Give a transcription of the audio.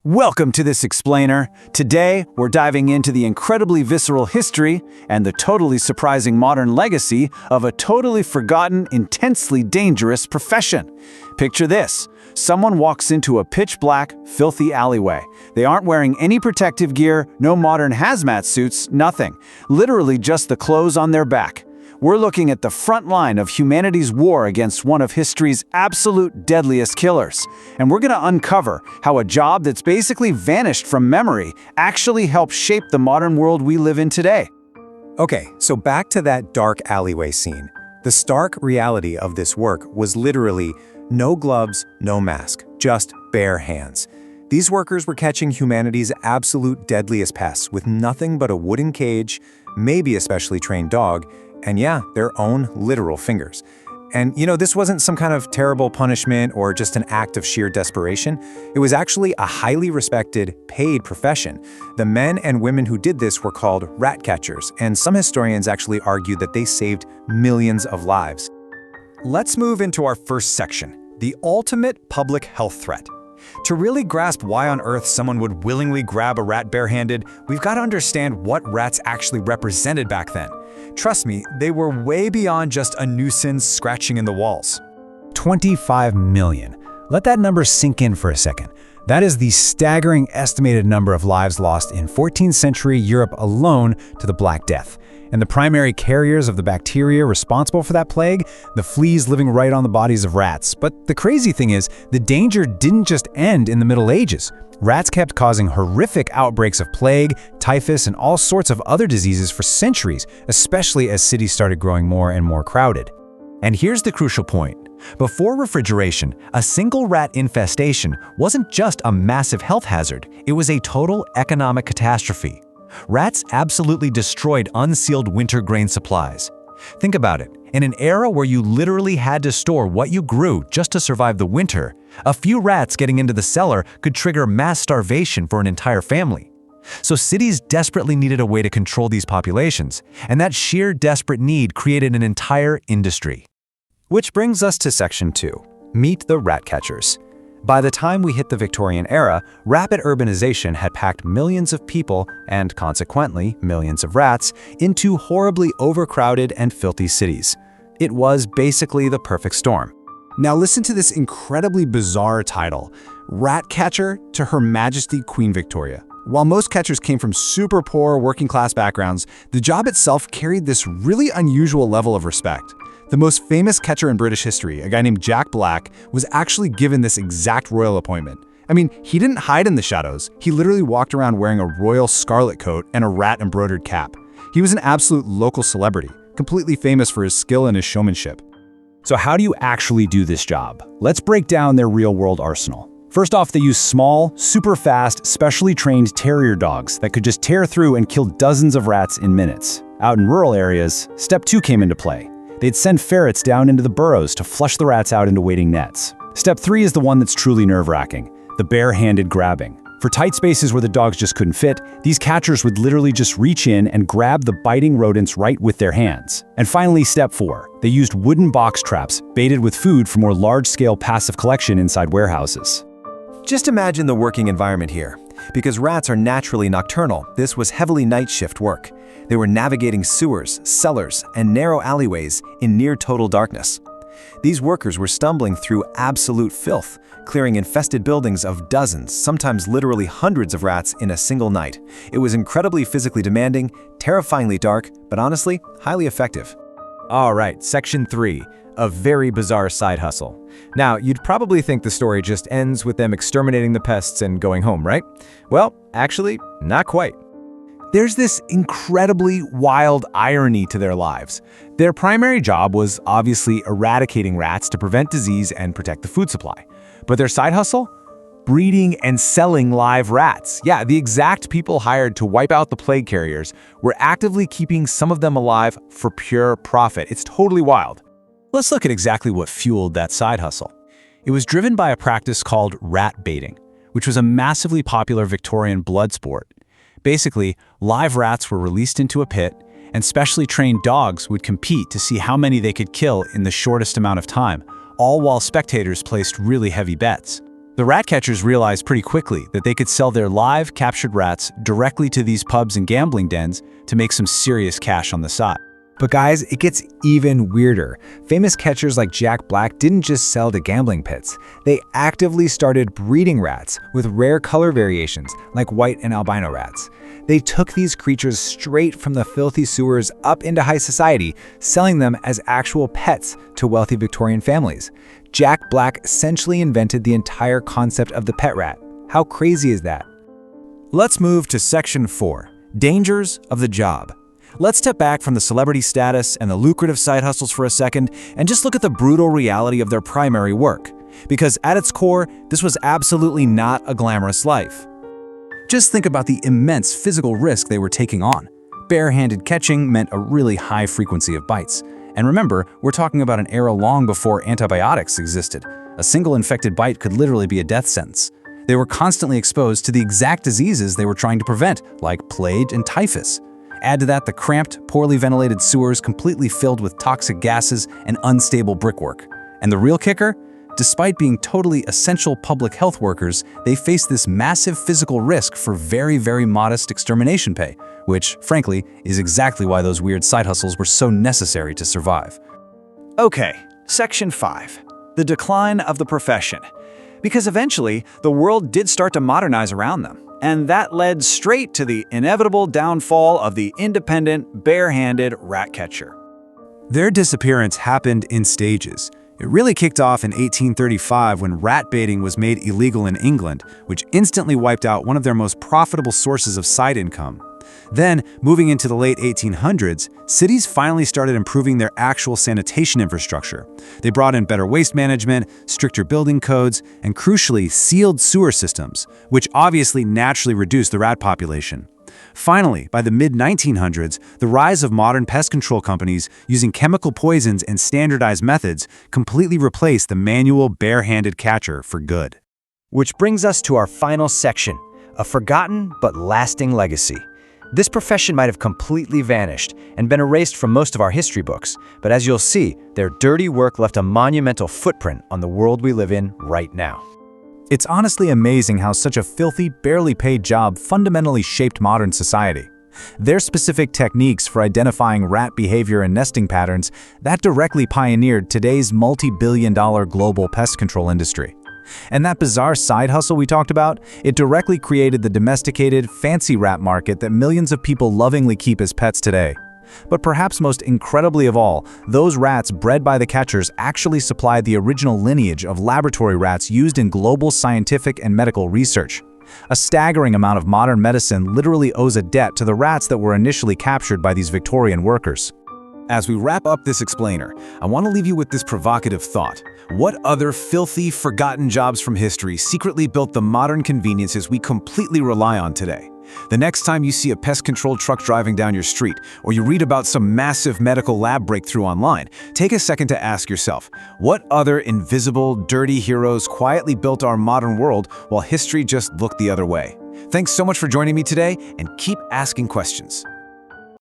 Welcome to This Explainer. Today, we're diving into the incredibly visceral history and the totally surprising modern legacy of a totally forgotten, intensely dangerous profession. Picture this. Someone walks into a pitch-black, filthy alleyway. They aren't wearing any protective gear, no modern hazmat suits, nothing. Literally just the clothes on their back. We're looking at the front line of humanity's war against one of history's absolute deadliest killers. And we're going to uncover how a job that's basically vanished from memory actually helped shape the modern world we live in today. Okay, so back to that dark alleyway scene. The stark reality of this work was literally no gloves, no mask, just bare hands. These workers were catching humanity's absolute deadliest pests with nothing but a wooden cage, maybe a specially trained dog, and yeah, their own literal fingers. And this wasn't some kind of terrible punishment or just an act of sheer desperation. It was actually a highly respected, paid profession. The men and women who did this were called rat catchers, and some historians actually argue that they saved millions of lives. Let's move into our first section, the ultimate public health threat. To really grasp why on earth someone would willingly grab a rat barehanded, we've got to understand what rats actually represented back then. Trust me, they were way beyond just a nuisance scratching in the walls. 25 million. Let that number sink in for a second. That is the staggering estimated number of lives lost in 14th century Europe alone to the Black Death. And the primary carriers of the bacteria responsible for that plague, the fleas living right on the bodies of rats. But the crazy thing is, the danger didn't just end in the Middle Ages. Rats kept causing horrific outbreaks of plague, typhus, and all sorts of other diseases for centuries, especially as cities started growing more and more crowded. And here's the crucial point. Before refrigeration, a single rat infestation wasn't just a massive health hazard, it was a total economic catastrophe. Rats absolutely destroyed unsealed winter grain supplies. Think about it. In an era where you literally had to store what you grew just to survive the winter, a few rats getting into the cellar could trigger mass starvation for an entire family. So cities desperately needed a way to control these populations, and that sheer desperate need created an entire industry. Which brings us to Section 2. Meet the rat catchers. By the time we hit the Victorian era, rapid urbanization had packed millions of people, and consequently millions of rats, into horribly overcrowded and filthy cities. It was basically the perfect storm. Now listen to this incredibly bizarre title, Rat Catcher to Her Majesty Queen Victoria. While most catchers came from super poor working-class backgrounds, the job itself carried this really unusual level of respect. The most famous catcher in British history, a guy named Jack Black, was actually given this exact royal appointment. I mean, he didn't hide in the shadows. He literally walked around wearing a royal scarlet coat and a rat-embroidered cap. He was an absolute local celebrity, completely famous for his skill and his showmanship. So how do you actually do this job? Let's break down their real-world arsenal. First off, they use small, super fast, specially trained terrier dogs that could just tear through and kill dozens of rats in minutes. Out in rural areas, Step 2 came into play. They'd send ferrets down into the burrows to flush the rats out into waiting nets. Step 3 is the one that's truly nerve-wracking, the bare-handed grabbing. For tight spaces where the dogs just couldn't fit, these catchers would literally just reach in and grab the biting rodents right with their hands. And finally, Step 4. They used wooden box traps baited with food for more large-scale passive collection inside warehouses. Just imagine the working environment here. Because rats are naturally nocturnal, this was heavily night shift work. They were navigating sewers, cellars, and narrow alleyways in near total darkness. These workers were stumbling through absolute filth, clearing infested buildings of dozens, sometimes literally hundreds of rats in a single night. It was incredibly physically demanding, terrifyingly dark, but honestly, highly effective. All right, Section 3, a very bizarre side hustle. Now, you'd probably think the story just ends with them exterminating the pests and going home, right? Well, actually, not quite. There's this incredibly wild irony to their lives. Their primary job was obviously eradicating rats to prevent disease and protect the food supply. But their side hustle? Breeding and selling live rats. Yeah, the exact people hired to wipe out the plague carriers were actively keeping some of them alive for pure profit. It's totally wild. Let's look at exactly what fueled that side hustle. It was driven by a practice called rat baiting, which was a massively popular Victorian blood sport. Basically, live rats were released into a pit, and specially trained dogs would compete to see how many they could kill in the shortest amount of time, all while spectators placed really heavy bets. The rat catchers realized pretty quickly that they could sell their live, captured rats directly to these pubs and gambling dens to make some serious cash on the side. But guys, it gets even weirder. Famous catchers like Jack Black didn't just sell to gambling pits. They actively started breeding rats with rare color variations like white and albino rats. They took these creatures straight from the filthy sewers up into high society, selling them as actual pets to wealthy Victorian families. Jack Black essentially invented the entire concept of the pet rat. How crazy is that? Let's move to Section 4, Dangers of the Job. Let's step back from the celebrity status and the lucrative side hustles for a second and just look at the brutal reality of their primary work. Because at its core, this was absolutely not a glamorous life. Just think about the immense physical risk they were taking on. Bare-handed catching meant a really high frequency of bites. And remember, we're talking about an era long before antibiotics existed. A single infected bite could literally be a death sentence. They were constantly exposed to the exact diseases they were trying to prevent, like plague and typhus. Add to that the cramped, poorly ventilated sewers completely filled with toxic gases and unstable brickwork. And the real kicker? Despite being totally essential public health workers, they faced this massive physical risk for very, very modest extermination pay, which, frankly, is exactly why those weird side hustles were so necessary to survive. Okay, Section 5, the decline of the profession. Because eventually, the world did start to modernize around them. And that led straight to the inevitable downfall of the independent, bare-handed rat catcher. Their disappearance happened in stages. It really kicked off in 1835 when rat baiting was made illegal in England, which instantly wiped out one of their most profitable sources of side income. Then, moving into the late 1800s, cities finally started improving their actual sanitation infrastructure. They brought in better waste management, stricter building codes, and crucially, sealed sewer systems, which obviously naturally reduced the rat population. Finally, by the mid-1900s, the rise of modern pest control companies using chemical poisons and standardized methods completely replaced the manual, bare-handed catcher for good. Which brings us to our final section, a forgotten but lasting legacy. This profession might have completely vanished and been erased from most of our history books, but as you'll see, their dirty work left a monumental footprint on the world we live in right now. It's honestly amazing how such a filthy, barely paid job fundamentally shaped modern society. Their specific techniques for identifying rat behavior and nesting patterns that directly pioneered today's multi-billion-dollar global pest control industry. And that bizarre side hustle we talked about, it directly created the domesticated, fancy rat market that millions of people lovingly keep as pets today. But perhaps most incredibly of all, those rats bred by the catchers actually supplied the original lineage of laboratory rats used in global scientific and medical research. A staggering amount of modern medicine literally owes a debt to the rats that were initially captured by these Victorian workers. As we wrap up this explainer, I want to leave you with this provocative thought. What other filthy, forgotten jobs from history secretly built the modern conveniences we completely rely on today? The next time you see a pest control truck driving down your street, or you read about some massive medical lab breakthrough online, take a second to ask yourself, what other invisible, dirty heroes quietly built our modern world while history just looked the other way? Thanks so much for joining me today, and keep asking questions.